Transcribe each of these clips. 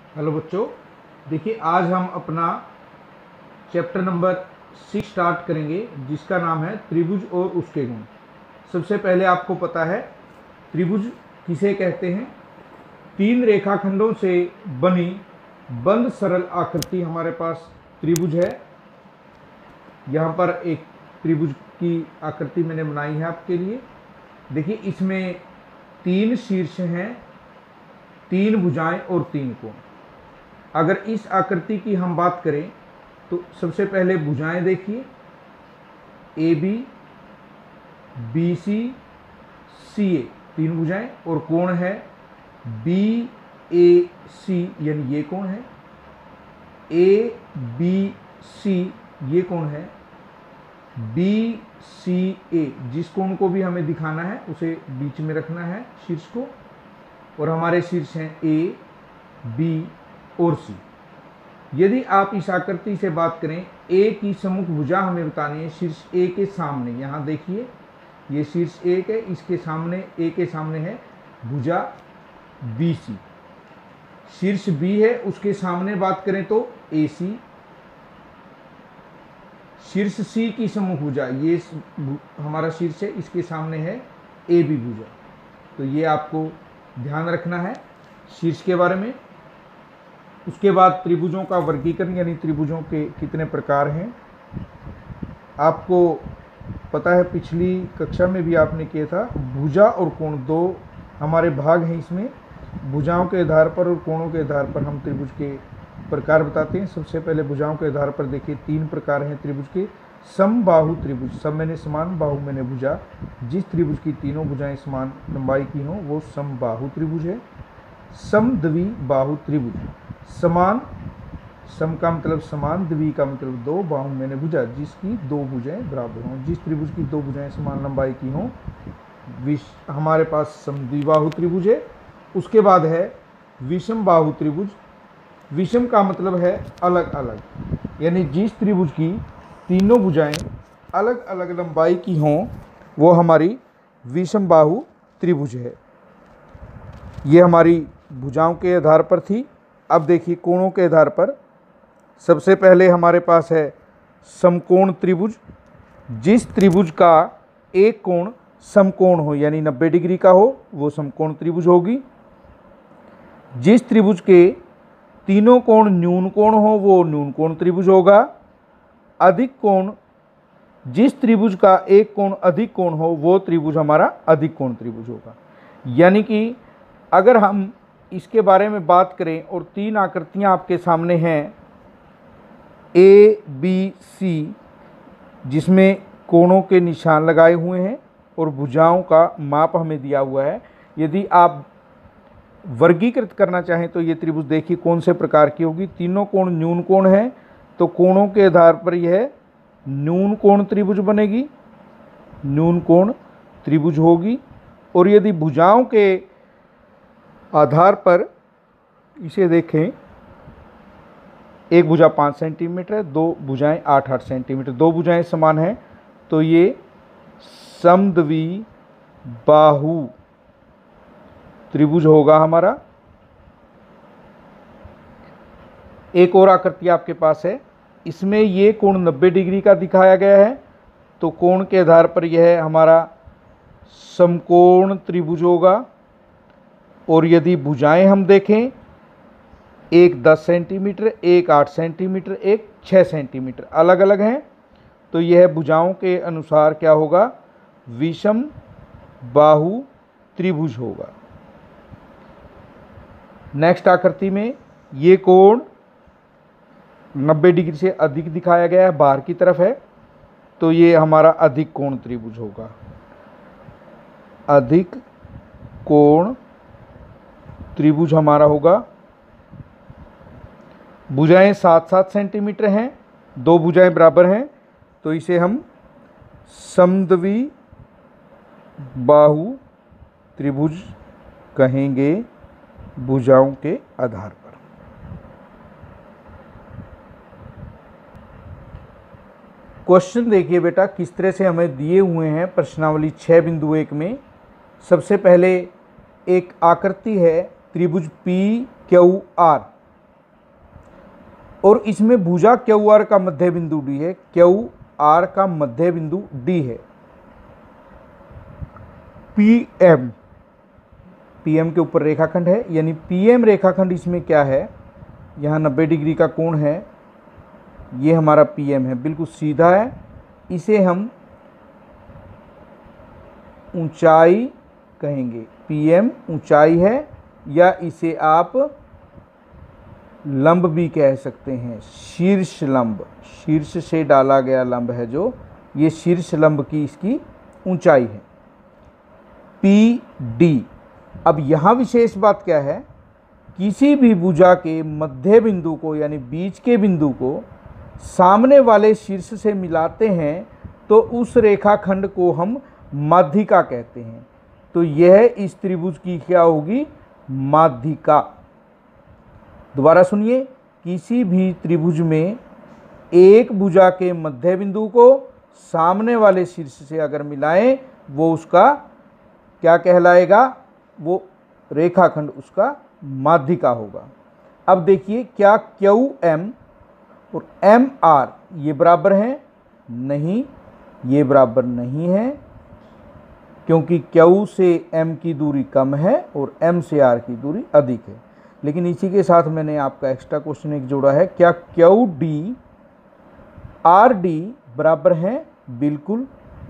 Hello बच्चों, देखिए आज हम अपना चैप्टर नंबर 6 स्टार्ट करेंगे जिसका नाम है त्रिभुज और उसके गुण। सबसे पहले आपको पता है त्रिभुज किसे कहते हैं। तीन रेखाखंडों से बनी बंद सरल आकृति हमारे पास त्रिभुज है। यहाँ पर एक त्रिभुज की आकृति मैंने बनाई है आपके लिए। देखिए इसमें तीन शीर्ष हैं, तीन भुजाएं और तीन कोण। अगर इस आकृति की हम बात करें तो सबसे पहले भुजाएं देखिए, ए बी, बी सी, सी ए, तीन भुजाएं, और कोण है बी ए सी, यानी ये कोण है। ए बी सी ये कोण है, बी सी ए जिस कोण को भी हमें दिखाना है उसे बीच में रखना है शीर्ष को, और हमारे शीर्ष हैं ए बी और सी। यदि आप इस आकृति से बात करें, ए की सम्मुख भुजा हमें बतानी है शीर्ष ए के सामने। यहाँ देखिए ये शीर्ष ए है, इसके सामने ए के सामने है भुजा बी सी। शीर्ष बी है, उसके सामने बात करें तो ए सी। शीर्ष सी की सम्मुख भुजा ये हमारा शीर्ष है, इसके सामने है ए बी भुजा। तो ये आपको ध्यान रखना है शीर्ष के बारे में। उसके बाद त्रिभुजों का वर्गीकरण, यानी त्रिभुजों के कितने प्रकार हैं आपको पता है। पिछली कक्षा में भी आपने किया था। भुजा और कोण दो हमारे भाग हैं इसमें। भुजाओं के आधार पर और कोणों के आधार पर हम त्रिभुज के प्रकार बताते हैं। सबसे पहले भुजाओं के आधार पर देखिए तीन प्रकार हैं त्रिभुज के। समबाहु त्रिभुज, सम मैंने समान, बाहु मैंने भुजा। जिस त्रिभुज की तीनों भुजाएं समान लंबाई की हों वो समबाहु त्रिभुज है। समद्वि बाहु त्रिभुज, समान, सम का मतलब समान, द्वि का मतलब दो, बाहु मैंने भुजा, जिसकी दो भुजाएं बराबर हों। जिस त्रिभुज की दो भुजाएं समान लंबाई की हों हमारे पास समद्विबाहु त्रिभुज है। उसके बाद है विषम बाहु त्रिभुज। विषम का मतलब है अलग अलग, यानी जिस त्रिभुज की तीनों भुजाएं अलग अलग लंबाई की हों वो हमारी विषम बाहु त्रिभुज है। ये हमारी भुजाओं के आधार पर थी। अब देखिए कोणों के आधार पर सबसे पहले हमारे पास है समकोण त्रिभुज। जिस त्रिभुज का एक कोण समकोण हो, यानी 90 डिग्री का हो, वो समकोण त्रिभुज होगी। जिस त्रिभुज के तीनों कोण न्यून कोण हो वो न्यून कोण त्रिभुज होगा। अधिक कोण, जिस त्रिभुज का एक कोण अधिक कोण हो वो त्रिभुज हमारा अधिक कोण त्रिभुज होगा। यानी कि अगर हम इसके बारे में बात करें और तीन आकृतियां आपके सामने हैं ए बी सी, जिसमें कोणों के निशान लगाए हुए हैं और भुजाओं का माप हमें दिया हुआ है। यदि आप वर्गीकृत करना चाहें तो ये त्रिभुज देखिए कौन से प्रकार की होगी। तीनों कोण न्यून कोण है तो कोणों के आधार पर यह न्यून कोण त्रिभुज बनेगी, न्यून कोण त्रिभुज होगी। और यदि भुजाओं के आधार पर इसे देखें, एक भुजा 5 सेंटीमीटर है, दो भुजाएं 8-8 सेंटीमीटर, दो भुजाएं समान हैं तो ये समद्वि बाहु त्रिभुज होगा हमारा। एक और आकृति आपके पास है, इसमें ये कोण 90 डिग्री का दिखाया गया है तो कोण के आधार पर यह हमारा समकोण त्रिभुज होगा। और यदि भुजाएं हम देखें, एक 10 सेंटीमीटर, एक 8 सेंटीमीटर, एक 6 सेंटीमीटर, अलग अलग हैं तो यह भुजाओं के अनुसार क्या होगा, विषम बाहु त्रिभुज होगा। नेक्स्ट आकृति में ये कोण 90 डिग्री से अधिक दिखाया गया है, बाहर की तरफ है तो ये हमारा अधिक कोण त्रिभुज होगा। अधिक कोण त्रिभुज हमारा होगा। भुजाएं 7-7 सेंटीमीटर हैं, दो भुजाएं बराबर हैं तो इसे हम समद्वि बाहु त्रिभुज कहेंगे भुजाओं के आधार पर। क्वेश्चन देखिए बेटा किस तरह से हमें दिए हुए हैं प्रश्नावली 6.1 में। सबसे पहले एक आकृति है त्रिभुज पी क्यू आर, और इसमें भुजा क्यू आर का मध्य बिंदु डी है, क्यू आर का मध्य बिंदु डी है। पीएम, पीएम के ऊपर रेखाखंड है, यानी पीएम रेखाखंड इसमें क्या है, यहाँ 90 डिग्री का कोण है, ये हमारा पीएम है, बिल्कुल सीधा है। इसे हम ऊंचाई कहेंगे, पीएम ऊंचाई है, या इसे आप लंब भी कह सकते हैं, शीर्ष लंब, शीर्ष से डाला गया लंब है जो, ये शीर्ष लंब की इसकी ऊंचाई है। पी डी, अब यहाँ विशेष बात क्या है, किसी भी भुजा के मध्य बिंदु को यानी बीच के बिंदु को सामने वाले शीर्ष से मिलाते हैं तो उस रेखाखंड को हम माध्यिका कहते हैं। तो यह इस त्रिभुज की क्या होगी, माध्यिका। दोबारा सुनिए, किसी भी त्रिभुज में एक भुजा के मध्य बिंदु को सामने वाले शीर्ष से अगर मिलाएं, वो उसका क्या कहलाएगा, वो रेखाखंड उसका माध्यिका होगा। अब देखिए, क्या क्यू एम और एम आर ये बराबर हैं? नहीं, ये बराबर नहीं है, क्योंकि क्यू से एम की दूरी कम है और एम से आर की दूरी अधिक है। लेकिन इसी के साथ मैंने आपका एक्स्ट्रा क्वेश्चन एक जोड़ा है, क्या क्यू डी आर डी बराबर हैं? बिल्कुल,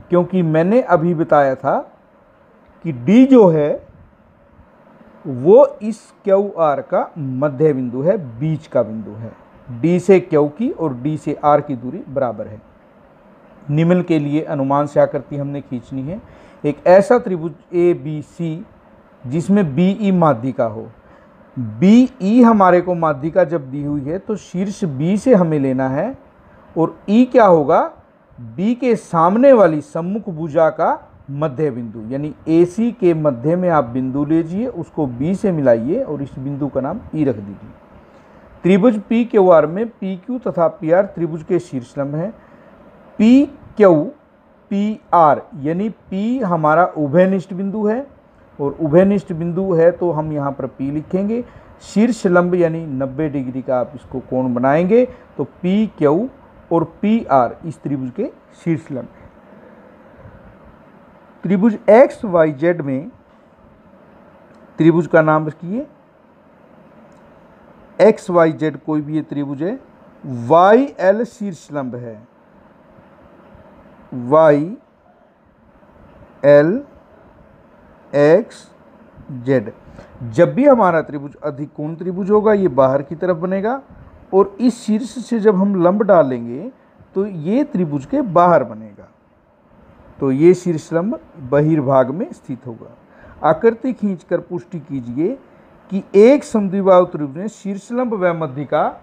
क्योंकि मैंने अभी बताया था कि डी जो है वो इस क्यू आर का मध्य बिंदु है, बीच का बिंदु है। डी से क्यू की और डी से आर की दूरी बराबर है। निम्न के लिए अनुमान से आकृति हमने खींचनी है। एक ऐसा त्रिभुज ए बी सी जिसमें बी ई माध्यिका हो। बी ई हमारे को माध्यिका जब दी हुई है तो शीर्ष बी से हमें लेना है, और ई क्या होगा, बी के सामने वाली सम्मुख भुजा का मध्य बिंदु, यानी AC के मध्य में आप बिंदु लीजिए, उसको B से मिलाइए और इस बिंदु का नाम E रख दीजिए। त्रिभुज PQR में PQ तथा PR त्रिभुज के शीर्षलंब हैं। PQ PR यानी P हमारा उभयनिष्ठ बिंदु है, और उभयनिष्ठ बिंदु है तो हम यहाँ पर P लिखेंगे। शीर्ष लंब यानी 90 डिग्री का आप इसको कोण बनाएंगे तो PQ और PR इस त्रिभुज के शीर्षलंब। त्रिभुज XYZ में त्रिभुज का नाम रखिए XYZ, कोई भी ये त्रिभुज है, YL शीर्षलंब है, YL XZ। जब भी हमारा त्रिभुज अधिकोण त्रिभुज होगा ये बाहर की तरफ बनेगा, और इस शीर्ष से जब हम लंब डालेंगे तो ये त्रिभुज के बाहर बनेगा, तो ये शीर्षलंब बहिर्भाग में स्थित होगा। आकृति खींचकर पुष्टि कीजिए कि एक समद्विबाहु त्रिभुज में शीर्षलंब व माध्यिका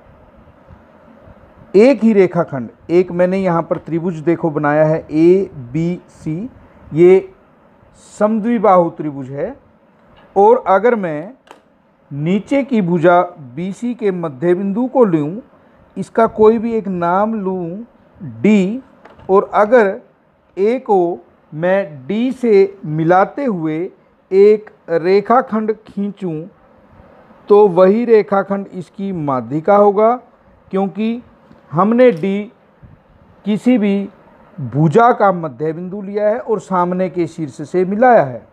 एक ही रेखाखंड, एक मैंने यहाँ पर त्रिभुज देखो बनाया है ABC, ये समद्विबाहु त्रिभुज है, और अगर मैं नीचे की भुजा BC के मध्य बिंदु को लूँ, इसका कोई भी एक नाम लूँ D, और अगर A को मैं D से मिलाते हुए एक रेखाखंड खींचूं तो वही रेखाखंड इसकी माध्यिका होगा, क्योंकि हमने D किसी भी भुजा का मध्य बिंदु लिया है और सामने के शीर्ष से मिलाया है,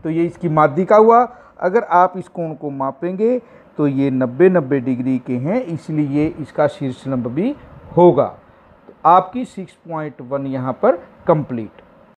तो ये इसकी माध्यिका हुआ। अगर आप इस कोण को मापेंगे तो ये 90 डिग्री के हैं, इसलिए इसका शीर्षलंब भी होगा। तो आपकी 6.1 यहाँ पर कंप्लीट।